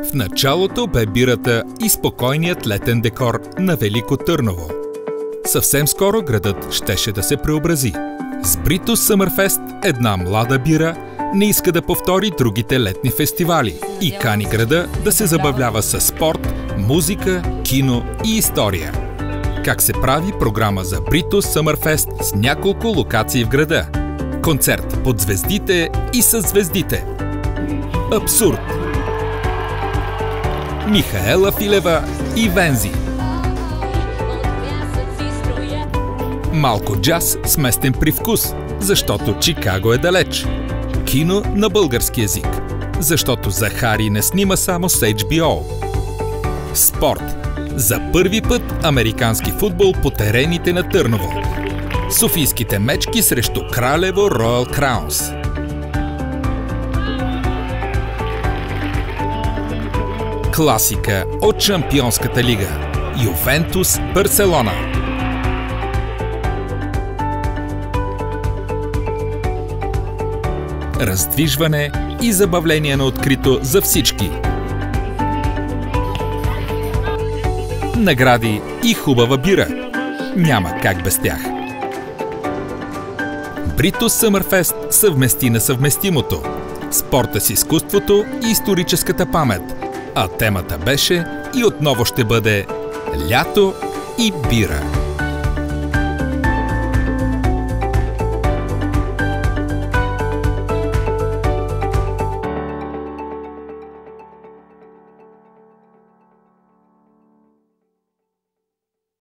В началото бе бирата и спокойният летен декор на Велико Търново. Съвсем скоро градът щеше да се преобрази. С Бритус Съмърфест една млада бира не иска да повтори другите летни фестивали и кани града да се забавлява със спорт, музика, кино и история. Как се прави програма за Бритус Съмърфест с няколко локации в града? Концерт под звездите и със звездите. Абсурд. Михаела Филева и Вензи. Малко джаз с местен привкус, защото Чикаго е далеч. Кино на български език, защото Захари не снима само с HBO. Спорт. За първи път американски футбол по терените на Търново. Софийските мечки срещу Кралево Royal Crowns. Класика от Шампионската лига. Ювентус Барселона. Раздвижване и забавление на открито за всички. Награди и хубава бира. Няма как без тях. Бритус Съмърфест съвмести несъвместимото. Спорта с изкуството и историческата памет. А темата беше и отново ще бъде лято и бира.